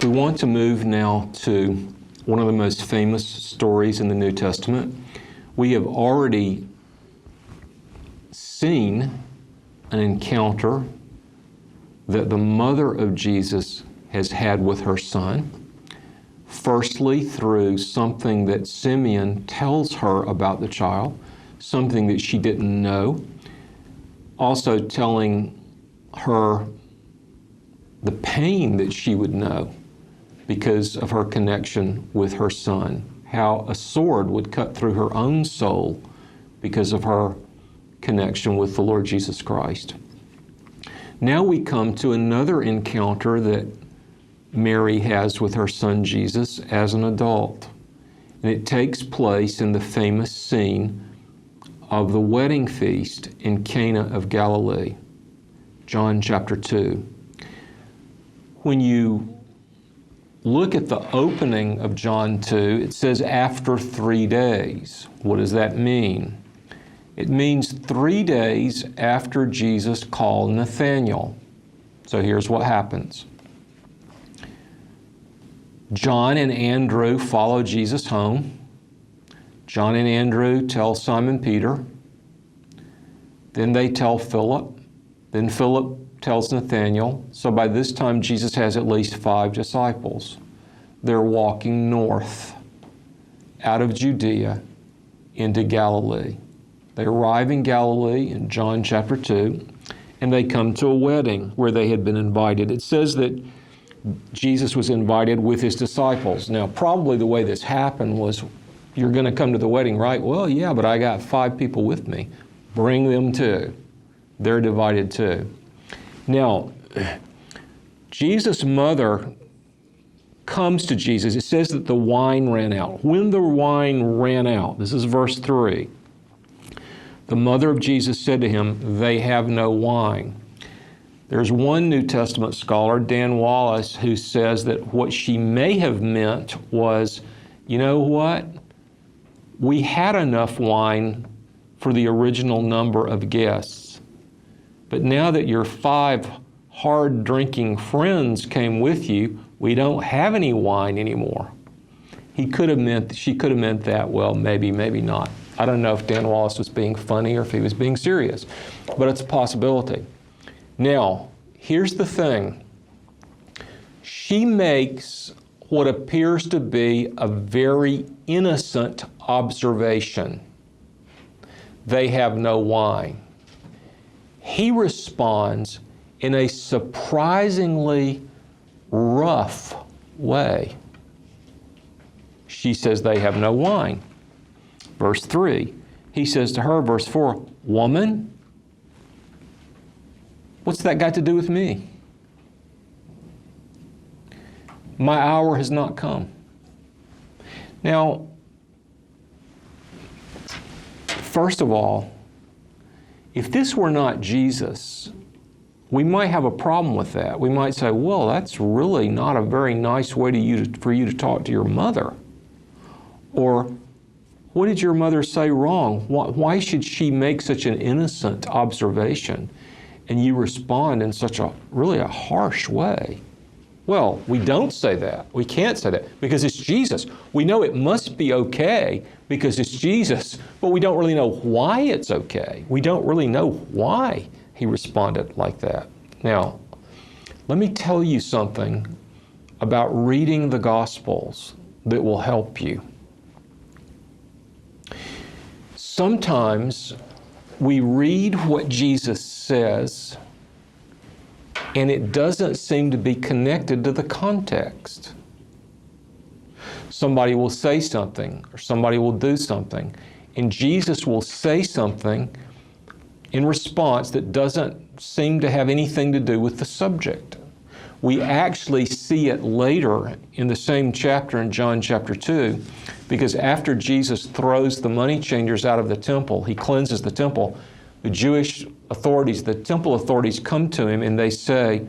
We want to move now to one of the most famous stories in the New Testament. We have already seen an encounter that the mother of Jesus has had with her son. Firstly, through something that Simeon tells her about the child, something that she didn't know. Also telling her the pain that she would know because of her connection with her son, how a sword would cut through her own soul because of her connection with the Lord Jesus Christ. Now we come to another encounter that Mary has with her son Jesus as an adult. And it takes place in the famous scene of the wedding feast in Cana of Galilee, John chapter 2. When you look at the opening of John 2, it says after 3 days. What does that mean? It means 3 days after Jesus called Nathanael. So here's what happens. John and Andrew follow Jesus home. John and Andrew tell Simon Peter. Then they tell Philip. Then Philip tells Nathanael. So by this time, Jesus has at least 5 disciples. They're walking north out of Judea into Galilee. They arrive in Galilee in John chapter 2, and they come to a wedding where they had been invited. It says that Jesus was invited with his disciples. Now, probably the way this happened was, you're going to come to the wedding, right? Well, yeah, but I got 5 people with me. Bring them too. They're divided too. Now, Jesus' mother comes to Jesus. It says that the wine ran out. When the wine ran out, this is verse 3, the mother of Jesus said to him, "They have no wine." There's one New Testament scholar, Dan Wallace, who says that what she may have meant was, you know what? We had enough wine for the original number of guests. But now that your 5 hard-drinking friends came with you, we don't have any wine anymore. She could have meant that, well, maybe not. I don't know if Dan Wallace was being funny or if he was being serious, but it's a possibility. Now, here's the thing. She makes what appears to be a very innocent observation. They have no wine. He responds in a surprisingly rough way. She says they have no wine. Verse 3, he says to her, verse 4, "Woman, what's that got to do with me? My hour has not come." Now, first of all, if this were not Jesus, we might have a problem with that. We might say, well, that's really not a very nice way for you to talk to your mother. Or, what did your mother say wrong? Why should she make such an innocent observation and you respond in such a harsh way? Well, we don't say that. We can't say that because it's Jesus. We know it must be okay because it's Jesus, but we don't really know why it's okay. We don't really know why he responded like that. Now, let me tell you something about reading the Gospels that will help you. Sometimes we read what Jesus says and it doesn't seem to be connected to the context. Somebody will say something or somebody will do something, and Jesus will say something in response that doesn't seem to have anything to do with the subject. We actually see it later in the same chapter in John chapter 2, because after Jesus throws the money changers out of the temple, he cleanses the temple, the Jewish authorities, the temple authorities come to him and they say,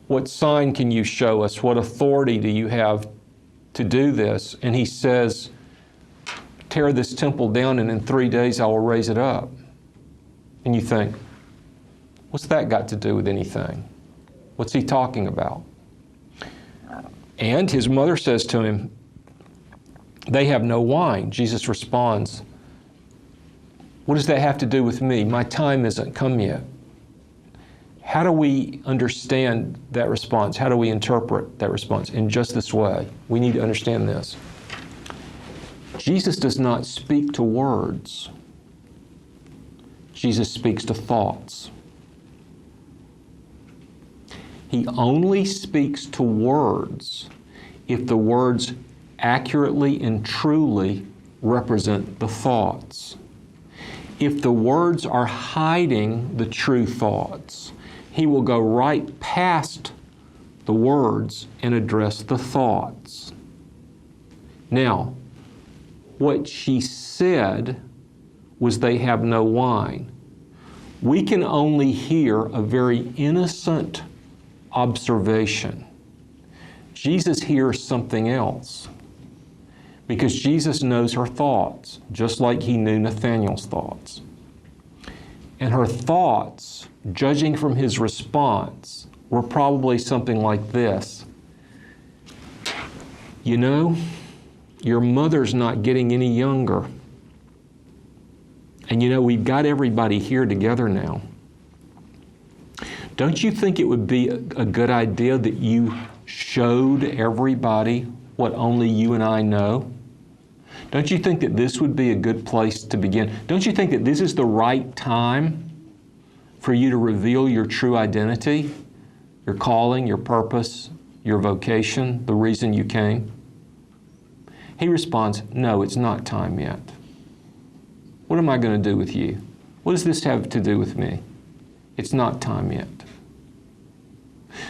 "What sign can you show us? What authority do you have to do this?" And he says, "Tear this temple down and in 3 days I will raise it up." And you think, what's that got to do with anything? What's he talking about? And his mother says to him, they have no wine. Jesus responds, what does that have to do with me? My time isn't come yet. How do we understand that response? How do we interpret that response? In just this way. We need to understand this. Jesus does not speak to words. Jesus speaks to thoughts. He only speaks to words if the words accurately and truly represent the thoughts. If the words are hiding the true thoughts, he will go right past the words and address the thoughts. Now, what she said was they have no wine. We can only hear a very innocent observation. Jesus hears something else because Jesus knows her thoughts, just like he knew Nathanael's thoughts. And her thoughts, judging from his response, were probably something like this. You know, your mother's not getting any younger. And you know, we've got everybody here together now. Don't you think it would be a good idea that you showed everybody what only you and I know? Don't you think that this would be a good place to begin? Don't you think that this is the right time for you to reveal your true identity, your calling, your purpose, your vocation, the reason you came? He responds, no, it's not time yet. What am I going to do with you? What does this have to do with me? It's not time yet.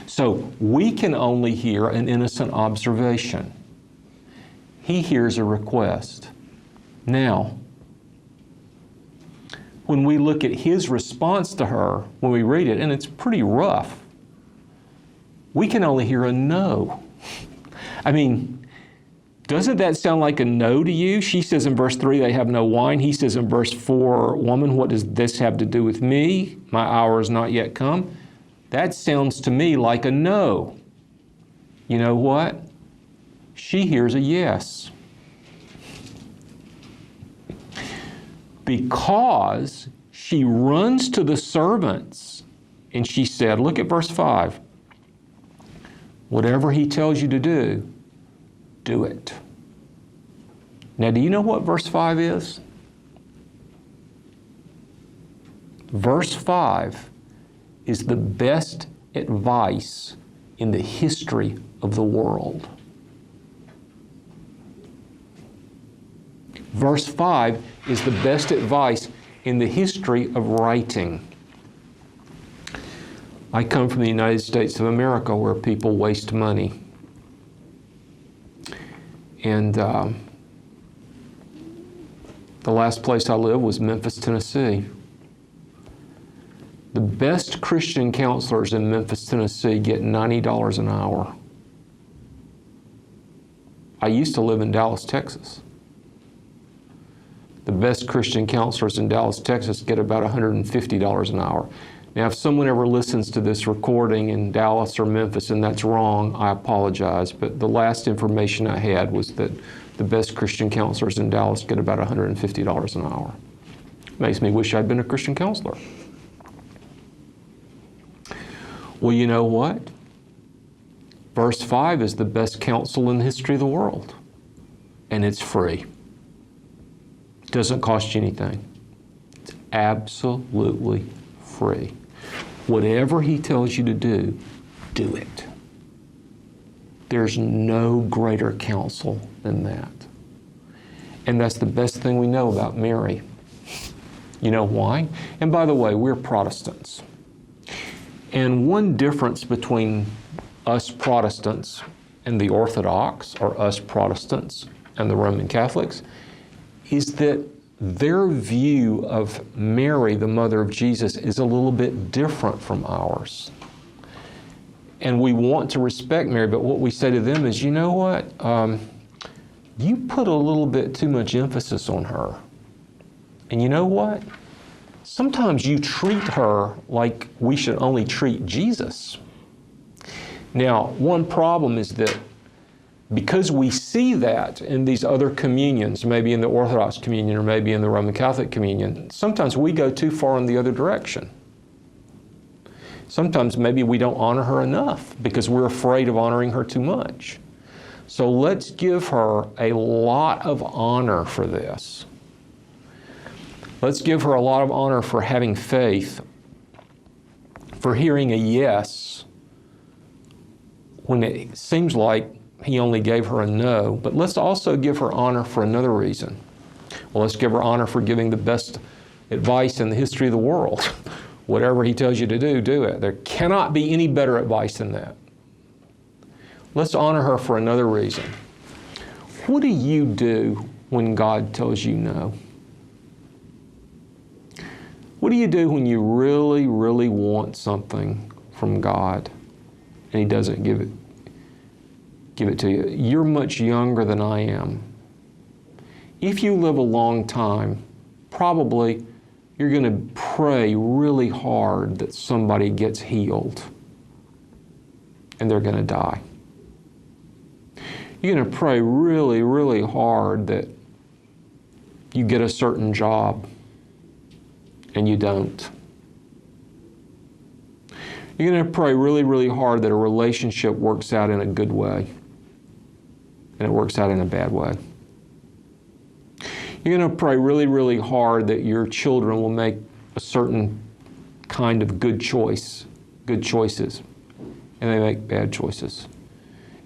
So we can only hear an innocent observation. He hears a request. Now, when we look at his response to her, when we read it, and it's pretty rough, we can only hear a no. I mean, doesn't that sound like a no to you? She says in verse 3, they have no wine. He says in verse 4, woman, what does this have to do with me? My hour has not yet come. That sounds to me like a no. You know what? She hears a yes. Because she runs to the servants and she said, look at verse 5. Whatever he tells you to do, do it. Now, do you know what verse 5 is? Verse 5 is the best advice in the history of the world. Verse 5 is the best advice in the history of writing. I come from the United States of America where people waste money. And the last place I lived was Memphis, Tennessee. The best Christian counselors in Memphis, Tennessee get $90 an hour. I used to live in Dallas, Texas. The best Christian counselors in Dallas, Texas get about $150 an hour. Now, if someone ever listens to this recording in Dallas or Memphis and that's wrong, I apologize. But the last information I had was that the best Christian counselors in Dallas get about $150 an hour. Makes me wish I'd been a Christian counselor. Well, you know what? Verse 5 is the best counsel in the history of the world. And it's free. It doesn't cost you anything. It's absolutely free. Whatever he tells you to do, do it. There's no greater counsel than that. And that's the best thing we know about Mary. You know why? And by the way, we're Protestants. And one difference between us Protestants and the Orthodox, or us Protestants and the Roman Catholics, is that their view of Mary, the mother of Jesus, is a little bit different from ours. And we want to respect Mary, but what we say to them is, you know what? You put a little bit too much emphasis on her. And you know what? Sometimes you treat her like we should only treat Jesus. Now, one problem is that because we see that in these other communions, maybe in the Orthodox communion or maybe in the Roman Catholic communion, sometimes we go too far in the other direction. Sometimes maybe we don't honor her enough because we're afraid of honoring her too much. So let's give her a lot of honor for this. Let's give her a lot of honor for having faith, for hearing a yes when it seems like he only gave her a no. But let's also give her honor for another reason. Well, let's give her honor for giving the best advice in the history of the world. Whatever he tells you to do it. There cannot be any better advice than that. Let's honor her for another reason. What do you do when God tells you no? What do you do when you really, really want something from God and he doesn't give it to you? You're much younger than I am. If you live a long time, probably you're going to pray really hard that somebody gets healed and they're going to die. You're going to pray really, really hard that you get a certain job and you don't. You're going to pray really, really hard that a relationship works out in a good way and it works out in a bad way. You're going to pray really, really hard that your children will make a certain kind of good choices, and they make bad choices.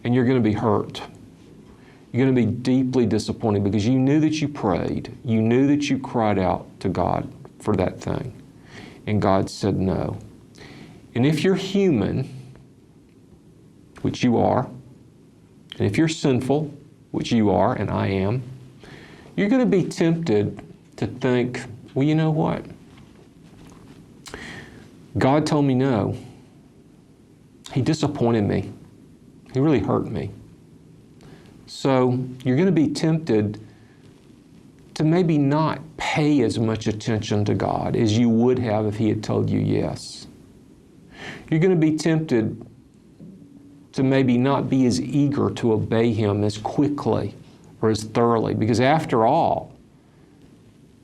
And you're going to be hurt. You're going to be deeply disappointed because you knew that you prayed. You knew that you cried out to God for that thing. And God said no. And if you're human, which you are, and if you're sinful, which you are, and I am, you're going to be tempted to think, well, you know what? God told me no. He disappointed me. He really hurt me. So you're going to be tempted to maybe not pay as much attention to God as you would have if He had told you yes. You're going to be tempted to maybe not be as eager to obey Him as quickly or as thoroughly, because after all,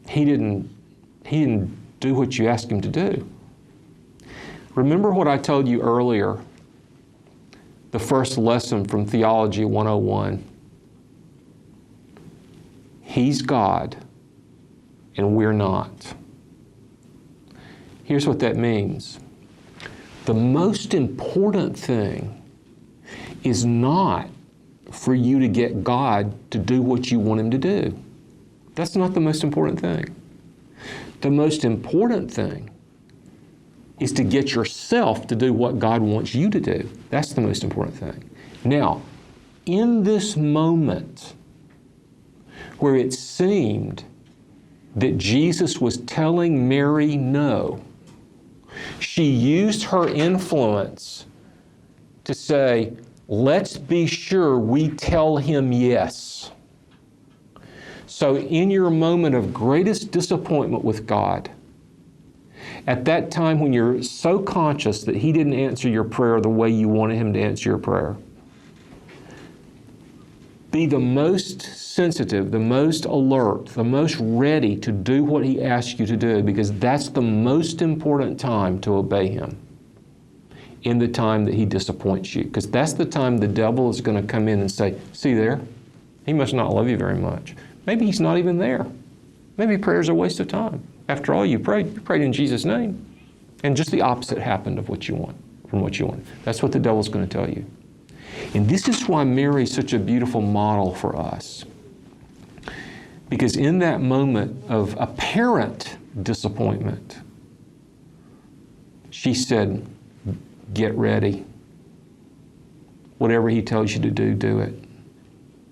He didn't do what you asked Him to do. Remember what I told you earlier, the first lesson from Theology 101. He's God, and we're not. Here's what that means. The most important thing is not for you to get God to do what you want Him to do. That's not the most important thing. The most important thing is to get yourself to do what God wants you to do. That's the most important thing. Now, in this moment where it seemed that Jesus was telling Mary no, she used her influence to say, let's be sure we tell Him yes. So in your moment of greatest disappointment with God, at that time when you're so conscious that He didn't answer your prayer the way you wanted Him to answer your prayer, be the most sensitive, the most alert, the most ready to do what He asks you to do, because that's the most important time to obey Him, in the time that He disappoints you. Because that's the time the devil is going to come in and say, see there, he must not love you very much. Maybe he's not even there. Maybe prayer's a waste of time. After all, you prayed in Jesus' name. And just the opposite happened of what you want, from what you want. That's what the devil's going to tell you. And this is why Mary's such a beautiful model for us. Because in that moment of apparent disappointment, she said, get ready. Whatever He tells you to do, do it.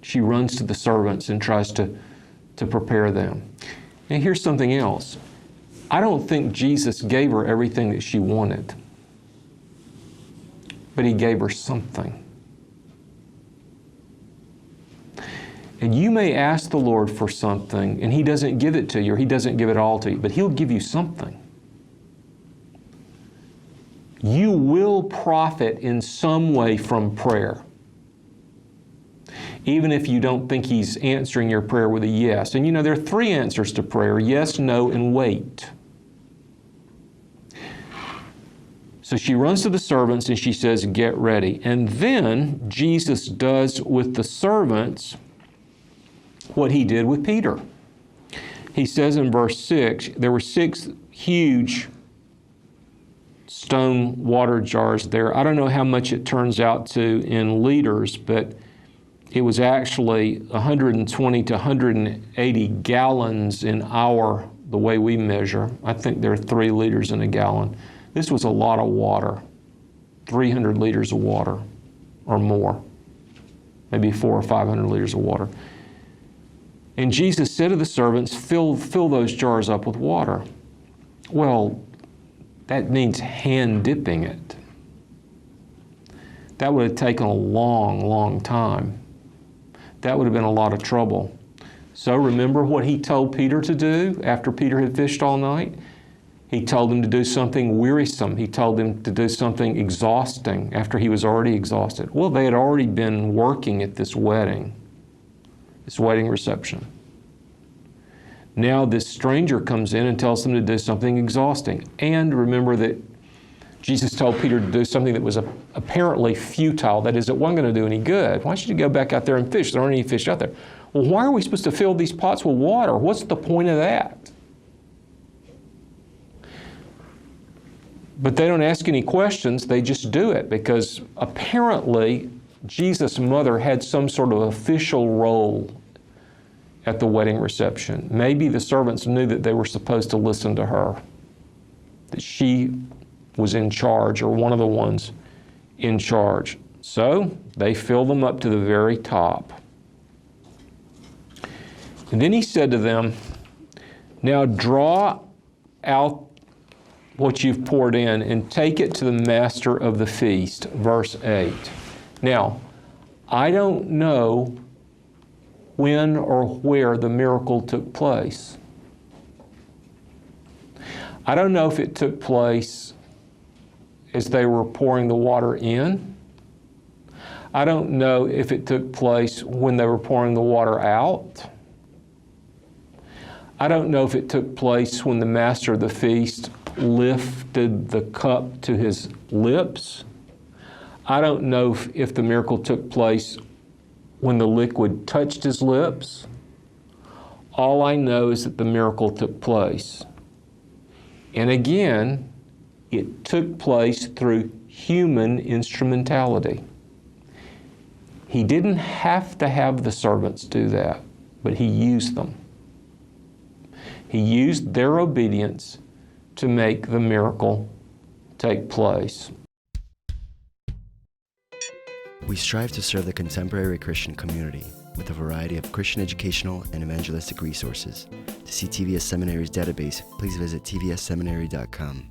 She runs to the servants and tries to prepare them. And here's something else. I don't think Jesus gave her everything that she wanted, but He gave her something. And you may ask the Lord for something, and He doesn't give it to you, or He doesn't give it all to you, but He'll give you something. You will profit in some way from prayer. even if you don't think He's answering your prayer with a yes. And you know, there are three answers to prayer: yes, no, and wait. So she runs to the servants and she says, get ready. And then Jesus does with the servants what He did with Peter. He says in verse 6, there were 6 huge stone water jars there. I don't know how much it turns out to in liters, but it was actually 120 to 180 gallons in the way we measure. I think there are 3 liters in a gallon. This was a lot of water, 300 liters of water or more, maybe 400 or 500 liters of water. And Jesus said to the servants, fill those jars up with water. Well, that means hand dipping it. That would have taken a long, long time. That would have been a lot of trouble. So remember what He told Peter to do after Peter had fished all night? He told him to do something wearisome. He told him to do something exhausting after he was already exhausted. Well, they had already been working at this wedding reception. Now this stranger comes in and tells them to do something exhausting. And remember that Jesus told Peter to do something that was apparently futile. That is, it wasn't going to do any good. Why should you go back out there and fish? There aren't any fish out there. Well, why are we supposed to fill these pots with water? What's the point of that? But they don't ask any questions, they just do it, because apparently Jesus' mother had some sort of official role at the wedding reception. Maybe the servants knew that they were supposed to listen to her, that she was in charge, or one of the ones in charge. So they filled them up to the very top. And then He said to them, now draw out what you've poured in and take it to the master of the feast. Verse 8. Now, I don't know when or where the miracle took place. I don't know if it took place as they were pouring the water in. I don't know if it took place when they were pouring the water out. I don't know if it took place when the master of the feast lifted the cup to his lips. I don't know if the miracle took place when the liquid touched his lips. All I know is that the miracle took place. And again, it took place through human instrumentality. He didn't have to have the servants do that, but He used them. He used their obedience to make the miracle take place. We strive to serve the contemporary Christian community with a variety of Christian educational and evangelistic resources. To see TVS Seminary's database, please visit tvsseminary.com.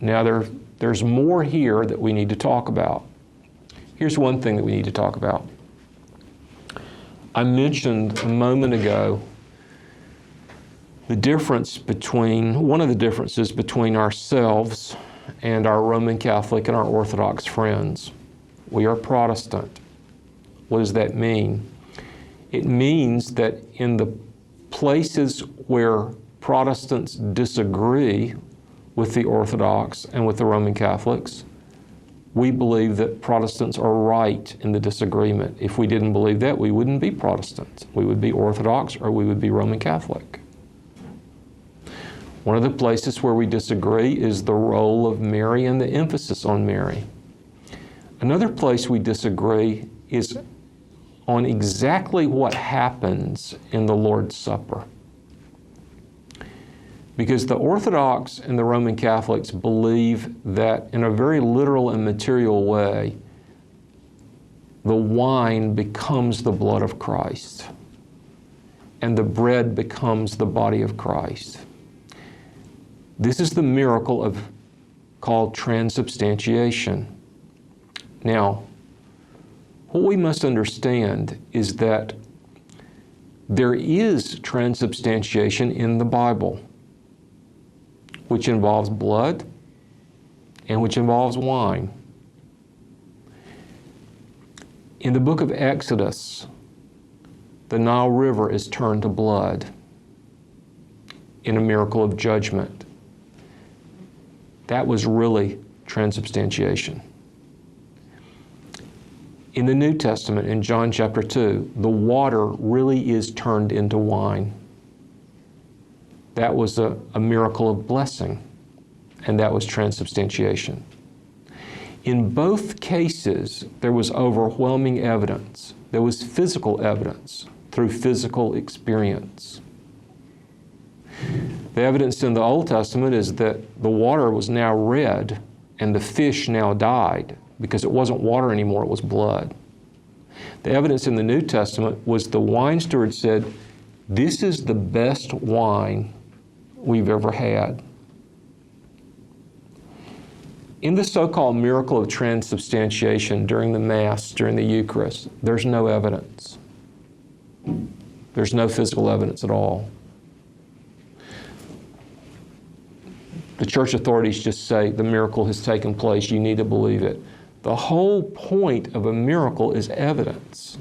Now there's more here that we need to talk about. Here's one thing that we need to talk about. I mentioned a moment ago one of the differences between ourselves and our Roman Catholic and our Orthodox friends. We are Protestant. What does that mean? It means that in the places where Protestants disagree with the Orthodox and with the Roman Catholics, we believe that Protestants are right in the disagreement. If we didn't believe that, we wouldn't be Protestants. We would be Orthodox or we would be Roman Catholic. One of the places where we disagree is the role of Mary and the emphasis on Mary. Another place we disagree is on exactly what happens in the Lord's Supper. Because the Orthodox and the Roman Catholics believe that in a very literal and material way, the wine becomes the blood of Christ and the bread becomes the body of Christ. This is the miracle called transubstantiation. Now, what we must understand is that there is transubstantiation in the Bible, which involves blood and which involves wine. In the book of Exodus, the Nile River is turned to blood in a miracle of judgment. That was really transubstantiation. In the New Testament, in John chapter 2, the water really is turned into wine. That was a miracle of blessing, and that was transubstantiation. In both cases, there was overwhelming evidence. There was physical evidence through physical experience. The evidence in the Old Testament is that the water was now red and the fish now died because it wasn't water anymore, it was blood. The evidence in the New Testament was the wine steward said, "This is the best wine we've ever had." In the so-called miracle of transubstantiation during the Mass, during the Eucharist, there's no evidence. There's no physical evidence at all. The church authorities just say the miracle has taken place, you need to believe it. The whole point of a miracle is evidence.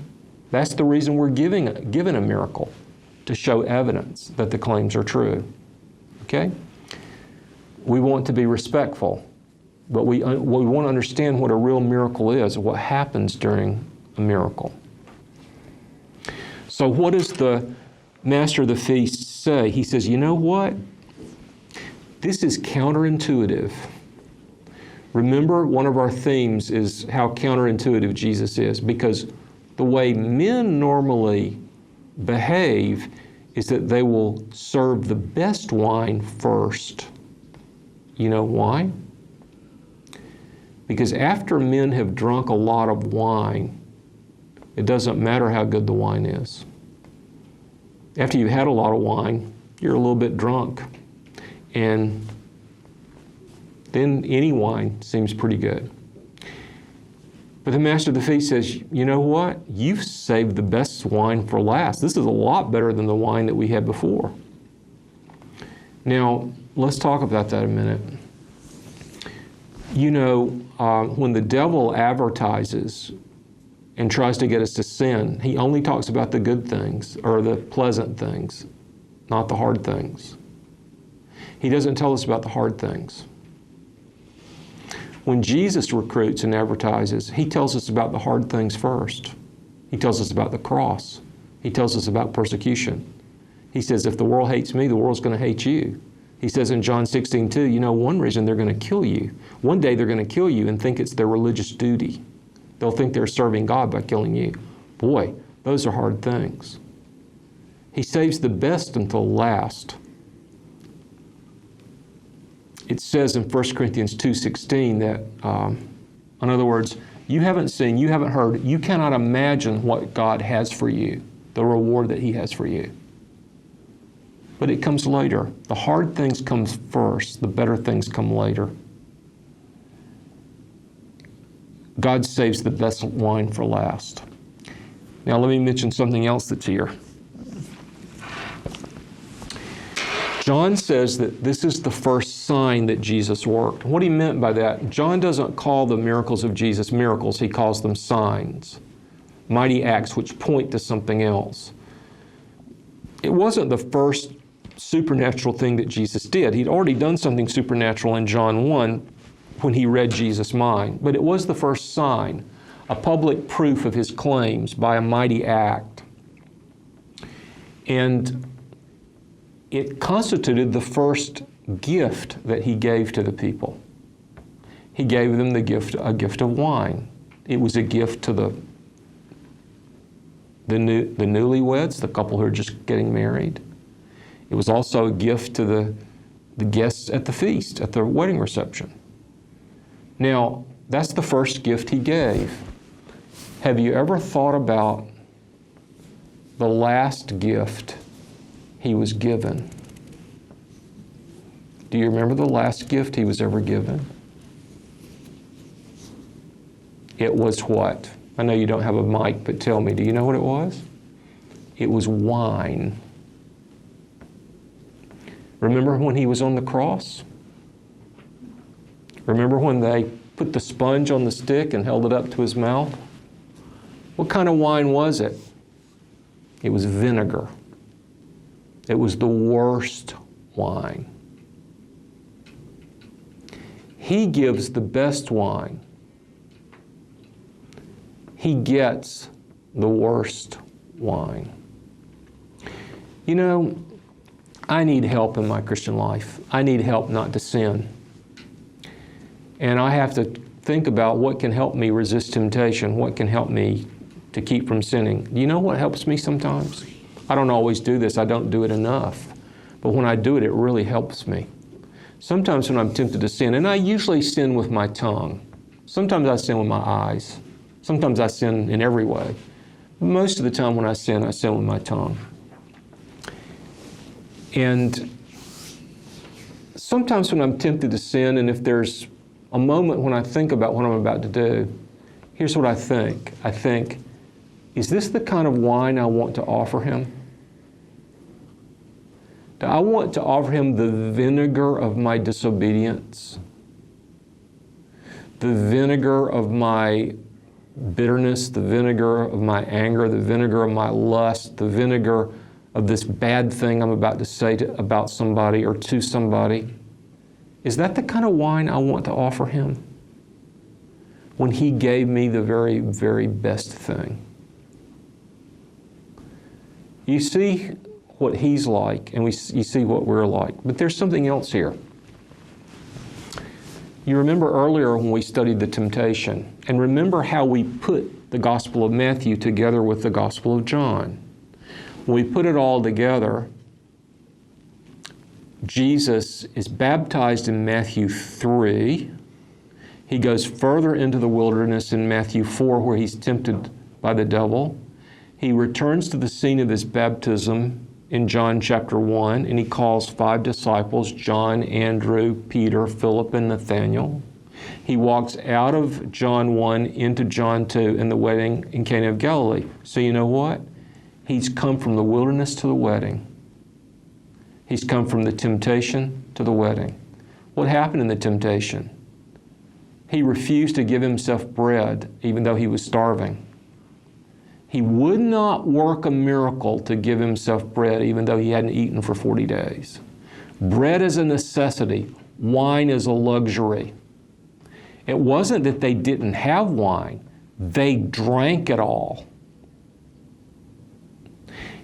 That's the reason we're given a miracle, to show evidence that the claims are true. Okay? We want to be respectful, but we want to understand what a real miracle is, what happens during a miracle. So what does the master of the feast say? He says, you know what? This is counterintuitive. Remember, one of our themes is how counterintuitive Jesus is, because the way men normally behave is that they will serve the best wine first. You know why? Because after men have drunk a lot of wine, it doesn't matter how good the wine is. After you've had a lot of wine, you're a little bit drunk. And then any wine seems pretty good. But the master of the feast says, you know what? You've saved the best wine for last. This is a lot better than the wine that we had before. Now, let's talk about that a minute. You know, when the devil advertises and tries to get us to sin, he only talks about the good things or the pleasant things, not the hard things. He doesn't tell us about the hard things. When Jesus recruits and advertises, he tells us about the hard things first. He tells us about the cross. He tells us about persecution. He says, if the world hates me, the world's going to hate you. He says in John 16:2, you know, one reason they're going to kill you. One day they're going to kill you and think it's their religious duty. They'll think they're serving God by killing you. Boy, those are hard things. He saves the best until last. It says in 1 Corinthians 2:16 that, in other words, you haven't seen, you haven't heard, you cannot imagine what God has for you, the reward that he has for you. But it comes later. The hard things come first, the better things come later. God saves the best wine for last. Now let me mention something else that's here. John says that this is the first sign that Jesus worked. What he meant by that, John doesn't call the miracles of Jesus miracles, he calls them signs, mighty acts which point to something else. It wasn't the first supernatural thing that Jesus did. He'd already done something supernatural in John 1 when he read Jesus' mind, but it was the first sign, a public proof of his claims by a mighty act. And it constituted the first gift that he gave to the people. He gave them a gift of wine. It was a gift to the newlyweds, the couple who are just getting married. It was also a gift to the guests at the feast, at the wedding reception. Now, that's the first gift he gave. Have you ever thought about the last gift he was given? Do you remember the last gift he was ever given? It was what? I know you don't have a mic, but tell me, do you know what it was? It was wine. Remember when he was on the cross? Remember when they put the sponge on the stick and held it up to his mouth? What kind of wine was it? It was vinegar. It was the worst wine. He gives the best wine. He gets the worst wine. You know, I need help in my Christian life. I need help not to sin. And I have to think about what can help me resist temptation, what can help me to keep from sinning. Do you know what helps me sometimes? I don't always do this. I don't do it enough. But when I do it, it really helps me. Sometimes when I'm tempted to sin, and I usually sin with my tongue. Sometimes I sin with my eyes. Sometimes I sin in every way. Most of the time when I sin with my tongue. And sometimes when I'm tempted to sin, and if there's a moment when I think about what I'm about to do, here's what I think. I think, is this the kind of wine I want to offer him? Do I want to offer him the vinegar of my disobedience? The vinegar of my bitterness, the vinegar of my anger, the vinegar of my lust, the vinegar of this bad thing I'm about to say about somebody or to somebody? Is that the kind of wine I want to offer him when he gave me the very, very best thing? You see what he's like, and you see what we're like. But there's something else here. You remember earlier when we studied the temptation, and remember how we put the Gospel of Matthew together with the Gospel of John. When we put it all together, Jesus is baptized in Matthew 3. He goes further into the wilderness in Matthew 4, where he's tempted by the devil. He returns to the scene of his baptism in John chapter 1, and he calls 5 disciples, John, Andrew, Peter, Philip, and Nathanael. He walks out of John 1 into John 2 in the wedding in Cana of Galilee. So you know what? He's come from the wilderness to the wedding. He's come from the temptation to the wedding. What happened in the temptation? He refused to give himself bread even though he was starving. He would not work a miracle to give himself bread even though he hadn't eaten for 40 days. Bread is a necessity. Wine is a luxury. It wasn't that they didn't have wine. They drank it all.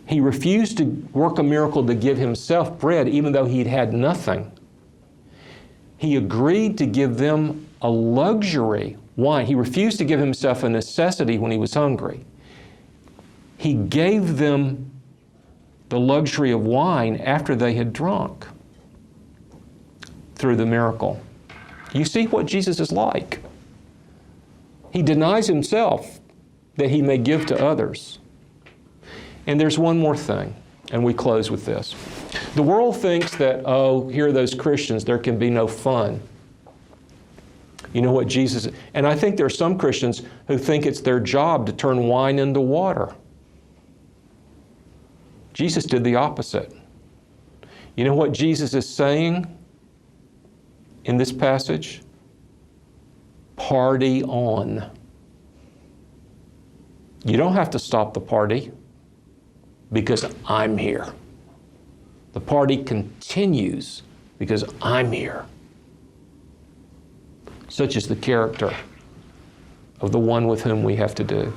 He refused to work a miracle to give himself bread even though he'd had nothing. He agreed to give them a luxury, wine. He refused to give himself a necessity when he was hungry. He gave them the luxury of wine after they had drunk through the miracle. You see what Jesus is like. He denies himself that he may give to others. And there's one more thing, and we close with this. The world thinks that, oh, here are those Christians, there can be no fun. You know what Jesus, and I think there are some Christians who think it's their job to turn wine into water. Jesus did the opposite. You know what Jesus is saying in this passage? Party on. You don't have to stop the party because I'm here. The party continues because I'm here. Such is the character of the one with whom we have to do.